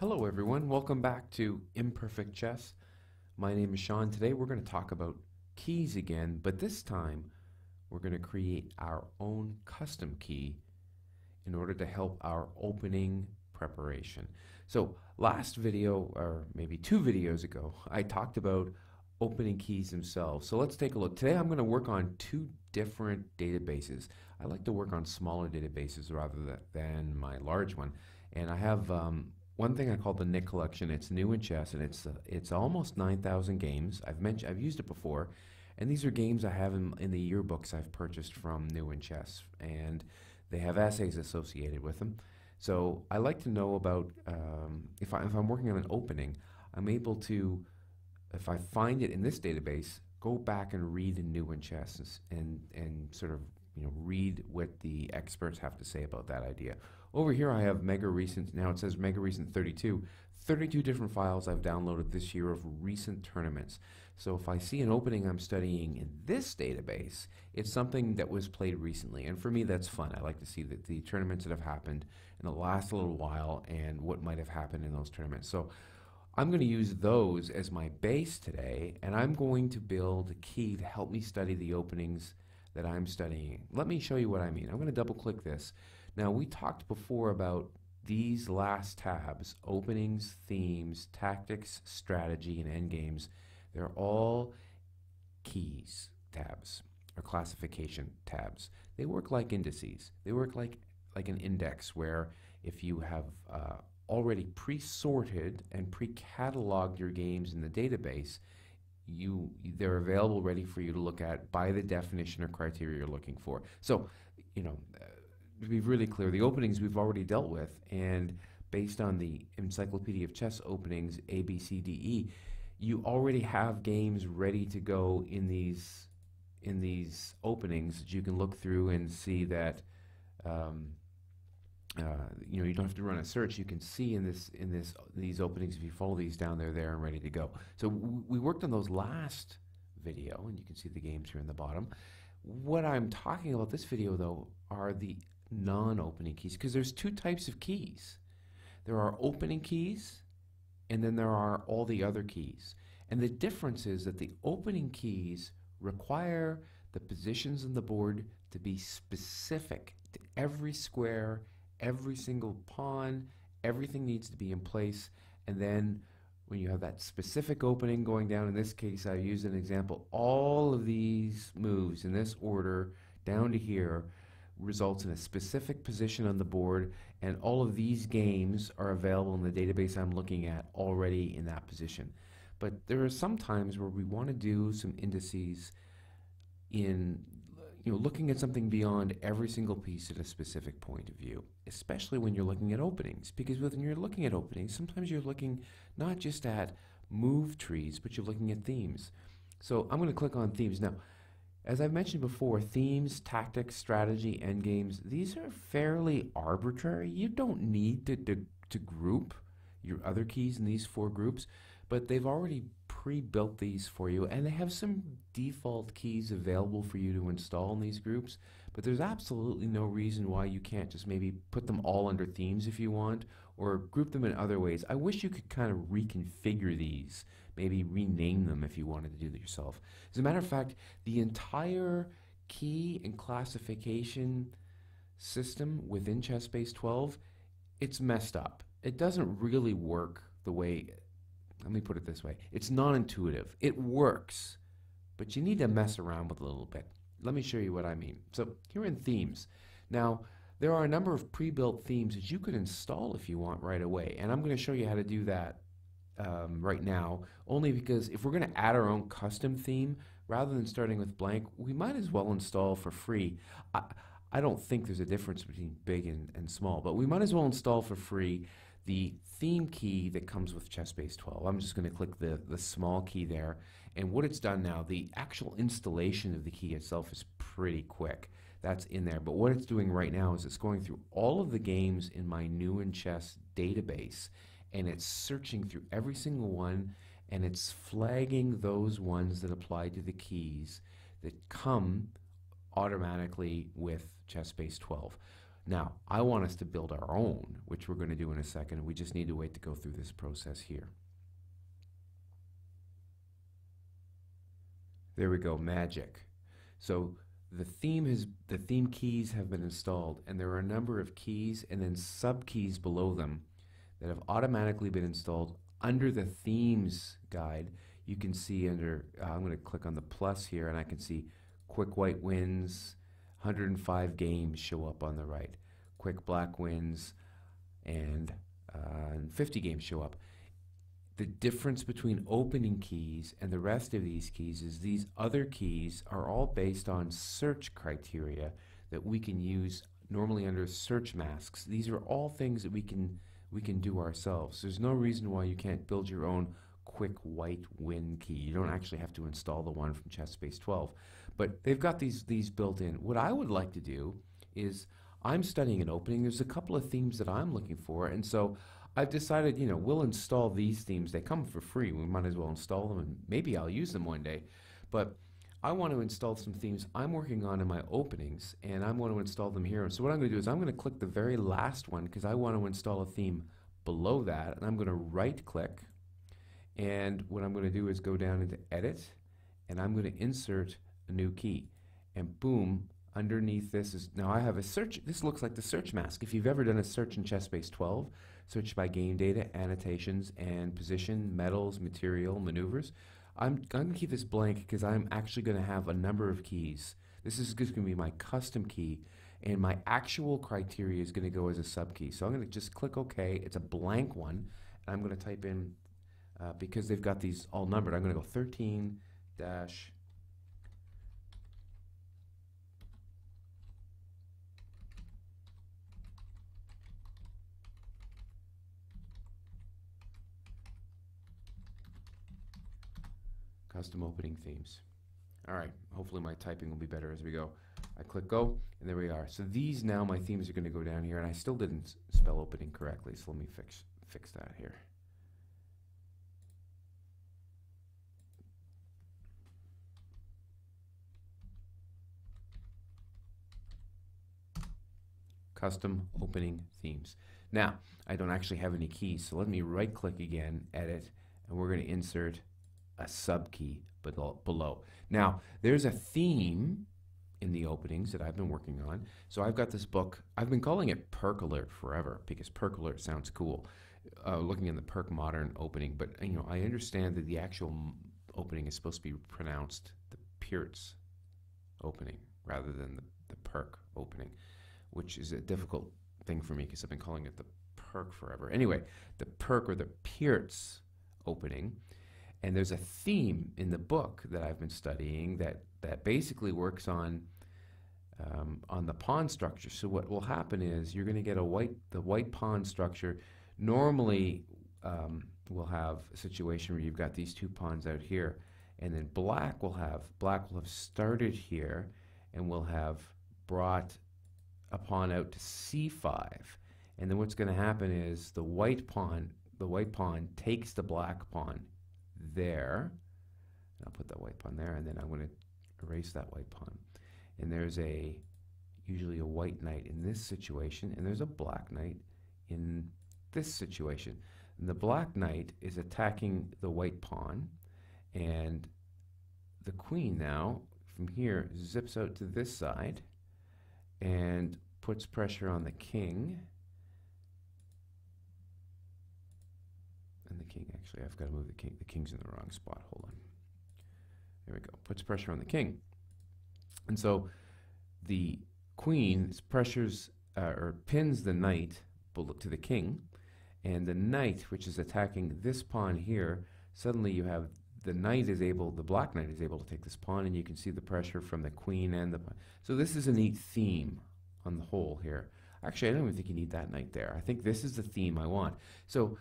Hello everyone, welcome back to Imperfect Chess. My name is Sean. Today we're going to talk about keys again, but this time we're going to create our own custom key in order to help our opening preparation. So last video, or maybe 2 videos ago, I talked about opening keys themselves. So let's take a look. Today I'm going to work on 2 different databases. I like to work on smaller databases rather than my large one. And I have one thing I call the Nick collection. It's new in chess, and it's almost 9,000 games. I've used it before, and these are games I have in the yearbooks I've purchased from New in Chess, and they have essays associated with them. So I like to know about if I'm working on an opening, I'm able to, if I find it in this database, go back and read in New in Chess and sort of read what the experts have to say about that idea. Over here I have Mega Recent. Now it says Mega Recent 32 different files I've downloaded this year of recent tournaments. So if I see an opening I'm studying in this database, it's something that was played recently, and for me that's fun. I like to see the tournaments that have happened in the last little while and what might have happened in those tournaments. So I'm going to use those as my base today, and I'm going to build a key to help me study the openings that I'm studying. Let me show you what I mean. I'm going to double click this. Now we talked before about these last tabs: openings, themes, tactics, strategy, and endgames. They're all keys tabs or classification tabs. They work like indices. They work like an index, where if you have already pre-sorted and pre-cataloged your games in the database, they're available ready for you to look at by the definition or criteria you're looking for. So, to be really clear, the openings we've already dealt with, and based on the Encyclopedia of Chess openings A, B, C, D, E, you already have games ready to go in these openings that you can look through and see that you don't have to run a search. You can see in these openings, if you follow these down, they're there and ready to go. So we worked on those last video, and you can see the games here in the bottom. What I'm talking about this video, though, are the non-opening keys, because there's 2 types of keys. There are opening keys, and then there are all the other keys. And the difference is that the opening keys require the positions on the board to be specific to every square, every single pawn. Everything needs to be in place. And then when you have that specific opening going down, in this case I use an example, all of these moves in this order down to here results in a specific position on the board, and all of these games are available in the database I'm looking at already in that position. But there are some times where we want to do some indices in looking at something beyond every single piece at a specific point of view, especially when you're looking at openings, because when you're looking at openings, sometimes you're looking not just at move trees, but you're looking at themes. So I'm going to click on themes. Now, as I've mentioned before, themes, tactics, strategy, endgames, these are fairly arbitrary. You don't need to group your other keys in these 4 groups, but they've already pre-built these for you, and they have some default keys available for you to install in these groups. But there's absolutely no reason why you can't just maybe put them all under themes if you want, or group them in other ways. I wish you could kind of reconfigure these, maybe rename them if you wanted to do that yourself. As a matter of fact, the entire key and classification system within ChessBase 12, it's messed up. It doesn't really work the way, let me put it this way, it's non-intuitive. It works, but you need to mess around with it a little bit. Let me show you what I mean. So here in themes, now there are a number of pre-built themes that you could install if you want right away, and I'm going to show you how to do that right now, only because if we're going to add our own custom theme, rather than starting with blank, we might as well install for free. I don't think there's a difference between big and small, but we might as well install for free the theme key that comes with ChessBase 12. I'm just going to click the small key there, and what it's done now, the actual installation of the key itself is pretty quick. That's in there, but what it's doing right now is it's going through all of the games in my New in Chess database, and it's searching through every single one, and it's flagging those ones that apply to the keys that come automatically with ChessBase 12. Now, I want us to build our own, which we're going to do in a second. We just need to wait to go through this process here. There we go, magic. So the theme keys have been installed, and there are a number of keys and then sub keys below them that have automatically been installed under the themes guide. You can see under, I'm going to click on the plus here, and I can see quick white wins, 105 games show up on the right. Quick black wins, and 50 games show up. The difference between opening keys and the rest of these keys is these other keys are all based on search criteria that we can use normally under search masks. These are all things that we can do ourselves. There's no reason why you can't build your own quick white win key. You don't actually have to install the one from ChessBase 12. But they've got these built in. What I would like to do is, I'm studying an opening. There's a couple of themes that I'm looking for, and so I've decided, you know, we'll install these themes. They come for free. We might as well install them, and maybe I'll use them one day. But I want to install some themes I'm working on in my openings, and I want to install them here. So what I'm going to do is I'm going to click the very last one because I want to install a theme below that, and I'm going to right-click, and what I'm going to do is go down into Edit, and I'm going to insert a new key, and boom, underneath this is, now I have a search. This looks like the search mask. If you've ever done a search in ChessBase 12, search by game data, annotations, and position, metals, material, maneuvers, I'm going to keep this blank because I'm actually going to have a number of keys. This is just going to be my custom key, and my actual criteria is going to go as a sub key. So I'm going to just click OK. It's a blank one, and I'm going to type in, because they've got these all numbered, I'm going to go 13 dash custom opening themes. All right, hopefully my typing will be better as we go. I click go, and there we are. So these, now my themes are going to go down here, and I still didn't spell opening correctly, so let me fix that here. Custom opening themes. Now, I don't actually have any keys, so let me right click again, edit, and we're going to insert a sub key below. Now, there's a theme in the openings that I've been working on. So I've got this book. I've been calling it Perk Alert forever because Perk Alert sounds cool. Looking in the Perk Modern opening, but you know, I understand that the actual opening is supposed to be pronounced the Peart's opening rather than the Perk opening, which is a difficult thing for me because I've been calling it the Perk forever. Anyway, the Perk or the Peart's opening. And there's a theme in the book that I've been studying that basically works on the pawn structure. So what will happen is you're going to get the white pawn structure. Normally, we'll have a situation where you've got these two pawns out here, and then black will have started here, and will have brought a pawn out to c5. And then what's going to happen is the white pawn takes the black pawn there. I'll put that white pawn there, and then I'm going to erase that white pawn. And there's usually a white knight in this situation, and there's a black knight in this situation. And the black knight is attacking the white pawn, and the queen now from here zips out to this side and puts pressure on the king. And the king, actually, I've got to move the king. The king's in the wrong spot. Hold on. There we go. Puts pressure on the king. And so the queen pressures or pins the knight to the king, and the knight, which is attacking this pawn here, suddenly you have the black knight is able to take this pawn, and you can see the pressure from the queen and the pawn. So this is a neat theme on the whole here. Actually, I don't even think you need that knight there. I think this is the theme I want. So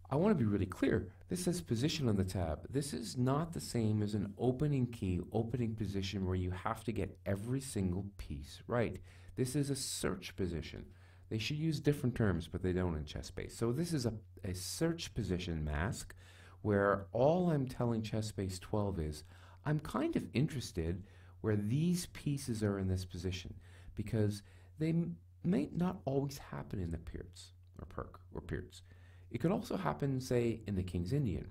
I want to be really clear. This says position on the tab. This is not the same as an opening key, opening position where you have to get every single piece right. This is a search position. They should use different terms, but they don't in ChessBase. So this is a search position mask where all I'm telling ChessBase 12 is I'm kind of interested where these pieces are in this position, because they may not always happen in the Pearts or Perk or Pearts. It could also happen, say, in the King's Indian.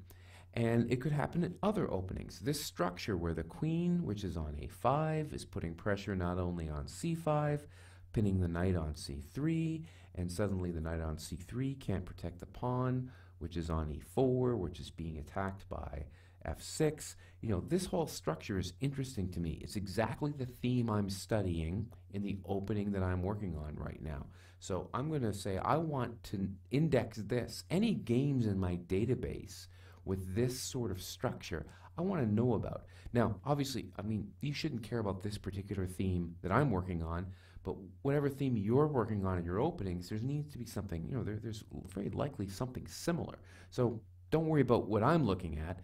And it could happen in other openings. This structure where the queen, which is on a5, is putting pressure not only on c5, pinning the knight on c3, and suddenly the knight on c3 can't protect the pawn, which is on e4, which is being attacked by f6. You know, this whole structure is interesting to me. It's exactly the theme I'm studying in the opening that I'm working on right now. So I'm going to say I want to index this. Any games in my database with this sort of structure, I want to know about. Now, obviously, I mean, you shouldn't care about this particular theme that I'm working on, but whatever theme you're working on in your openings, there needs to be something, you know, there's very likely something similar. So don't worry about what I'm looking at.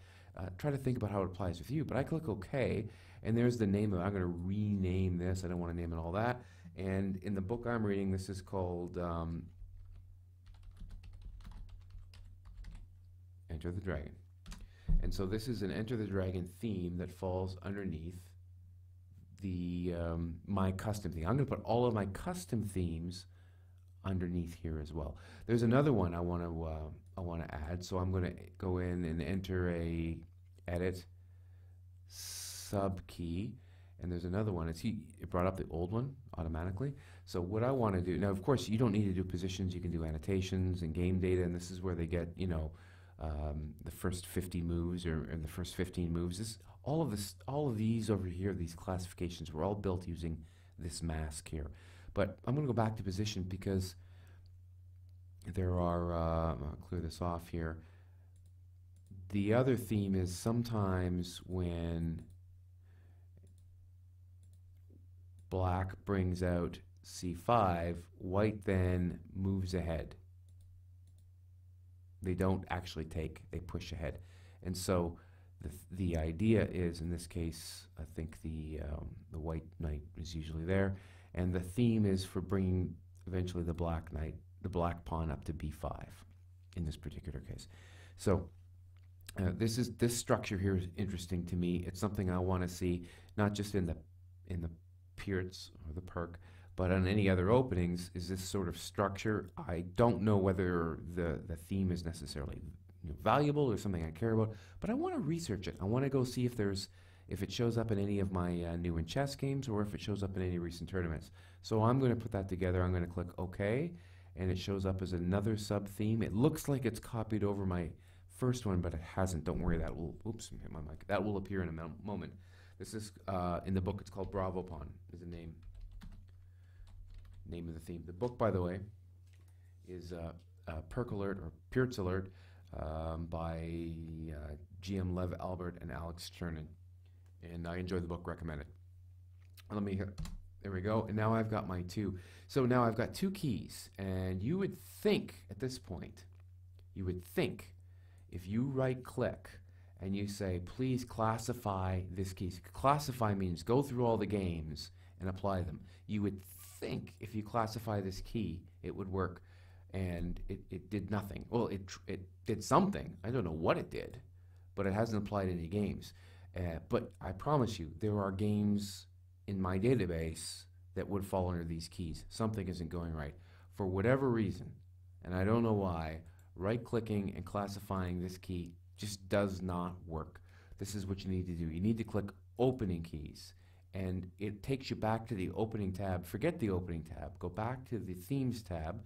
Try to think about how it applies with you. But I click OK, and there's the name of it. I'm going to rename this. I don't want to name it all that. And in the book I'm reading, this is called Enter the Dragon. And so this is an Enter the Dragon theme that falls underneath the my custom theme. I'm going to put all of my custom themes underneath here as well. There's another one I want to add, so I'm going to go in and enter a edit sub key, and there's another one. It brought up the old one automatically. So what I want to do now, of course, you don't need to do positions. You can do annotations and game data, and this is where they get, you know, the first 50 moves or the first 15 moves. All of these over here, these classifications, were all built using this mask here. But I'm going to go back to position because there are, I'll clear this off here. The other theme is sometimes when black brings out c5, white then moves ahead. They don't actually take, they push ahead. And so the idea is, in this case, I think the white knight is usually there. And the theme is for bringing eventually the black knight, the black pawn up to b5 in this particular case. So this structure here is interesting to me. It's something I want to see not just in the Pearts or the Perk, but on any other openings. Is this sort of structure? I don't know whether the theme is necessarily valuable or something I care about, but I want to research it. I want to go see if it shows up in any of my new in chess games or if it shows up in any recent tournaments. So I'm going to put that together. I'm going to click OK, and it shows up as another sub-theme. It looks like it's copied over my first one, but it hasn't. Don't worry, that will, oops, hit my mic. That will appear in a moment. This is, in the book, it's called Bravo Pawn, is the name of the theme. The book, by the way, is Perk Alert or Pearts Alert by GM Lev Albert and Alex Chernin. And I enjoyed the book, recommend it. Let me, there we go. And now I've got my two. So now I've got two keys. And you would think at this point, if you right click and you say, please classify this key. Classify means go through all the games and apply them. You would think if you classify this key, it would work. And it did nothing. Well, it did something. I don't know what it did, but it hasn't applied any games. But I promise you, there are games in my database that would fall under these keys. Something isn't going right. For whatever reason, and I don't know why, right-clicking and classifying this key just does not work. This is what you need to do. You need to click Opening Keys, and it takes you back to the Opening tab. Forget the Opening tab. Go back to the Themes tab.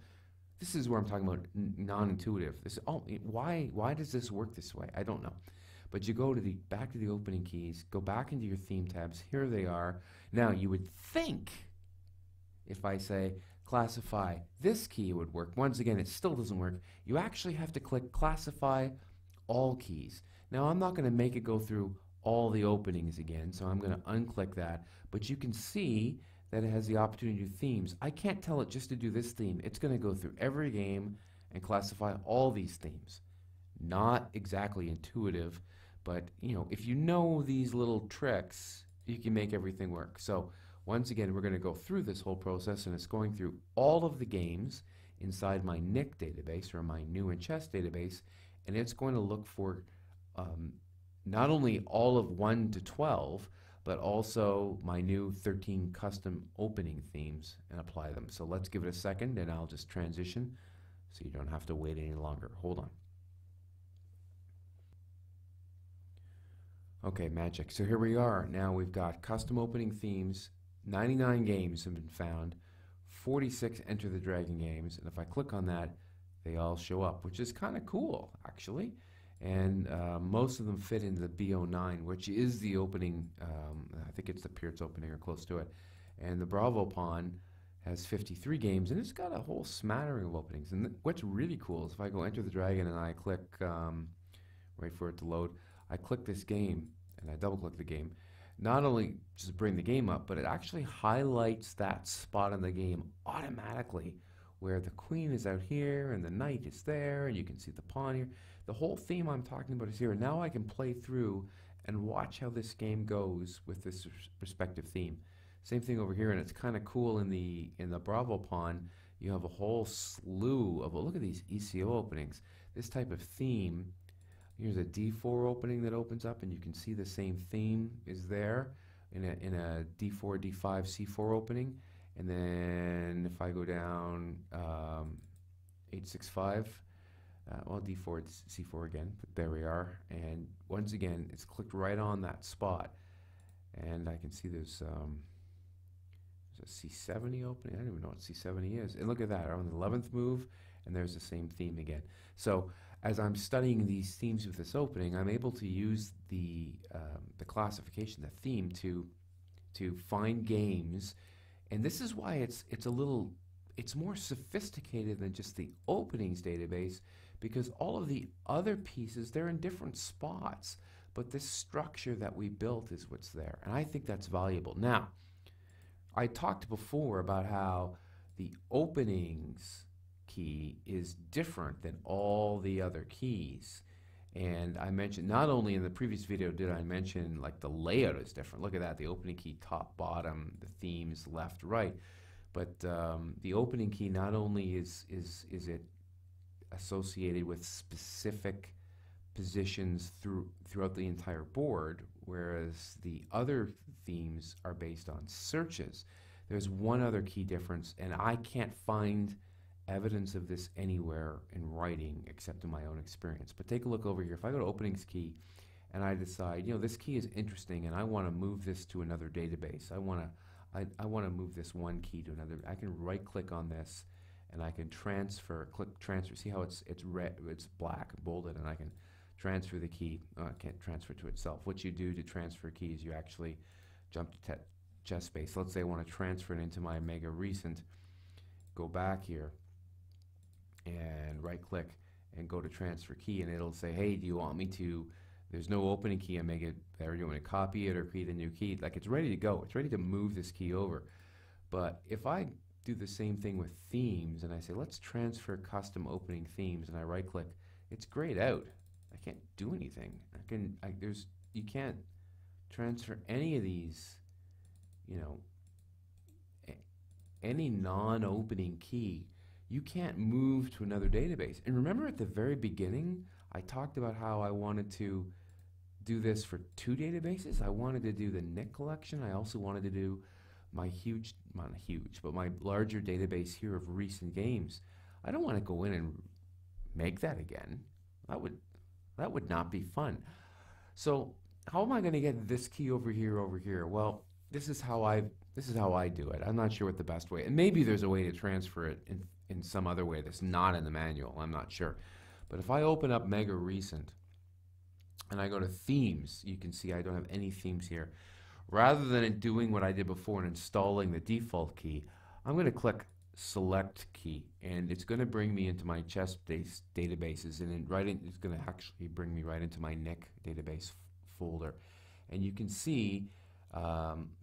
This is where I'm talking about non-intuitive. Why does this work this way? I don't know. But you go to back to the Opening Keys, go back into your theme tabs. Here they are. Now you would think if I say classify this key, it would work. Once again, it still doesn't work. You actually have to click classify all keys. Now I'm not going to make it go through all the openings again, so I'm going to unclick that. But you can see that it has the opportunity to do themes. I can't tell it just to do this theme. It's going to go through every game and classify all these themes. Not exactly intuitive, but if you know these little tricks, you can make everything work. So once again, we're going to go through this whole process, and it's going through all of the games inside my Nick database or my New in Chess database, and it's going to look for not only all of 1 to 12, but also my new 13 custom opening themes and apply them. So let's give it a second and I'll just transition so you don't have to wait any longer. Hold on. Okay, magic. So here we are. Now we've got custom opening themes. 99 games have been found. 46 Enter the Dragon games. And if I click on that, they all show up, which is kind of cool, actually. And most of them fit into the B09, which is the opening. I think it's the Pierce opening or close to it. And the Bravo pawn has 53 games, and it's got a whole smattering of openings. And what's really cool is if I go Enter the Dragon and I click, wait for it to load, I click this game and I double click the game, not only just bring the game up, but it actually highlights that spot in the game automatically where the queen is out here and the knight is there and you can see the pawn here. The whole theme I'm talking about is here. And now I can play through and watch how this game goes with this respective theme. Same thing over here, and it's kind of cool in the Bravo pawn. You have a whole slew of, look at these ECO openings. This type of theme. Here's a D4 opening that opens up, and you can see the same theme is there in a D4, D5, C4 opening. And then if I go down 865, well, D4, C4 again, but there we are. And once again, it's clicked right on that spot. And I can see there's a C70 opening. I don't even know what C70 is. And look at that, on the 11th move, and there's the same theme again. So as I'm studying these themes with this opening, I'm able to use the classification, the theme, to find games. And this is why it's more sophisticated than just the openings database, because all of the other pieces, they're in different spots, but this structure that we built is what's there, and I think that's valuable. Now, I talked before about how the openings key is different than all the other keys. And I mentioned, not only in the previous video did I mention like the layout is different. Look at that, the opening key top, bottom, the themes left, right. But the opening key, not only is it associated with specific positions throughout the entire board, whereas the other themes are based on searches. There's one other key difference, and I can't find evidence of this anywhere in writing except in my own experience. But take a look over here. If I go to openings key and I decide, this key is interesting and I want to move this to another database. I want to move this one key to another. I can right click on this and I can click transfer. See how it's red, it's black, bolded, and I can transfer the key. I can't transfer to itself. What you do to transfer keys, you actually jump to ChessBase. Let's say I want to transfer it into my Mega Recent. Go back here and right click and go to transfer key, and it'll say, hey, do you want me to, there's no opening key and make it there, do you want to copy it or create a new key? Like, it's ready to go, it's ready to move this key over. But if I do the same thing with themes and I say let's transfer custom opening themes and I right click, it's grayed out. I can't do anything. You can't transfer any of these, any non-opening key. You can't move to another database. And remember at the very beginning, I talked about how I wanted to do this for two databases. I wanted to do the Nick collection. I also wanted to do my my larger database here of recent games. I don't want to go in and make that again. That would not be fun. So how am I going to get this key over here? Well, this is how I do it. I'm not sure what the best way, and maybe there's a way to transfer it in some other way that's not in the manual. I'm not sure. But if I open up Mega Recent and I go to themes, you can see I don't have any themes here. Rather than doing what I did before and installing the default key, I'm going to click select key, and it's going to bring me into my ChessBase databases, and it's going to actually bring me right into my Nick database folder. And you can see,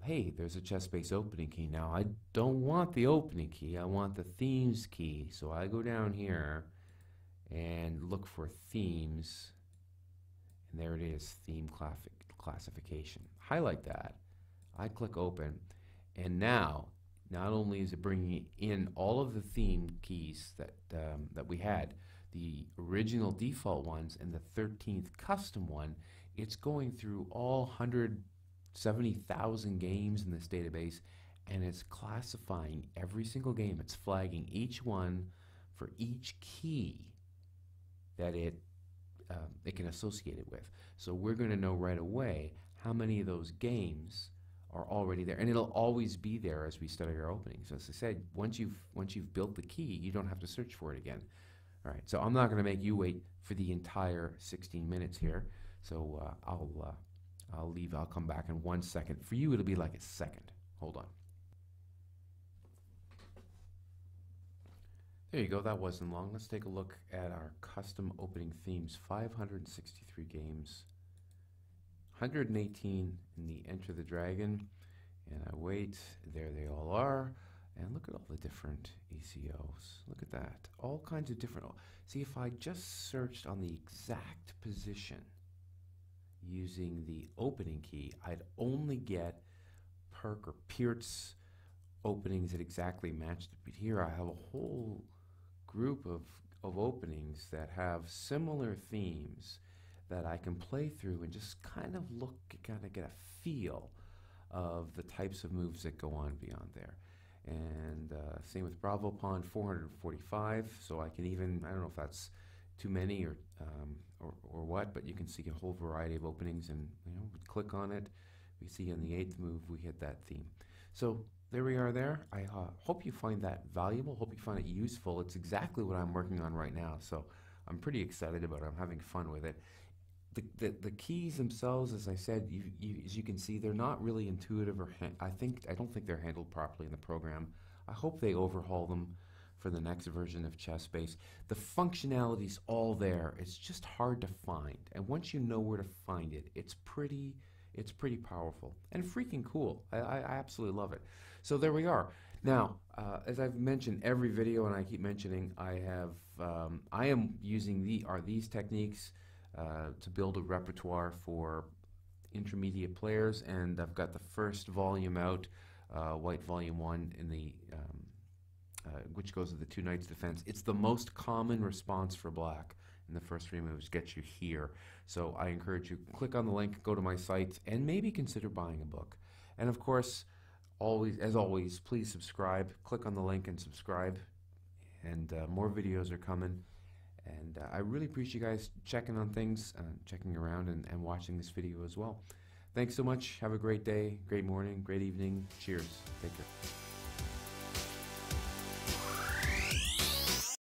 hey, there's a ChessBase opening key. Now I don't want the opening key, I want the themes key. So I go down here and look for themes, and there it is, theme classification. Highlight that, I click open, and now not only is it bringing in all of the theme keys that we had, the original default ones and the 13th custom one, it's going through all 100 70,000 games in this database, and it's classifying every single game. It's flagging each one for each key that it can associate it with. So we're going to know right away how many of those games are already there, and it'll always be there as we study our openings. As I said, once you've built the key, you don't have to search for it again. All right, so I'm not going to make you wait for the entire 16 minutes here. So I'll come back in 1 second. For you, it'll be like a second. Hold on. There you go. That wasn't long. Let's take a look at our custom opening themes. 563 games, 118 in the Enter the Dragon, and I wait. There they all are. And look at all the different ECOs. Look at that. All kinds of different. See, if I just searched on the exact position using the opening key, I'd only get Perk or Peart's openings that exactly matched it. But here I have a whole group of openings that have similar themes that I can play through and just kind of get a feel of the types of moves that go on beyond there. And same with Bravo Pawn, 445. So I can even, I don't know if that's too many or what, but you can see a whole variety of openings, and we click on it. We see in the 8th move we hit that theme. So there we are there. I hope you find that valuable. Hope you find it useful. It's exactly what I'm working on right now, so I'm pretty excited about it. I'm having fun with it. The keys themselves, as I said, as you can see, they're not really intuitive, or I don't think they're handled properly in the program. I hope they overhaul them for the next version of ChessBase. The functionality's all there. It's just hard to find, and once you know where to find it, it's pretty powerful and freaking cool. I absolutely love it. So there we are. Now, as I've mentioned every video, and I keep mentioning, I am using these techniques to build a repertoire for intermediate players, and I've got the first volume out, White Volume 1, in the which goes with the 2 Knights Defense. It's the most common response for Black in the first 3 moves gets you here. So I encourage you, click on the link, go to my site, and maybe consider buying a book. And of course, as always, please subscribe. Click on the link and subscribe. And more videos are coming. And I really appreciate you guys checking on things, checking around, and watching this video as well. Thanks so much. Have a great day, great morning, great evening. Cheers. Take care.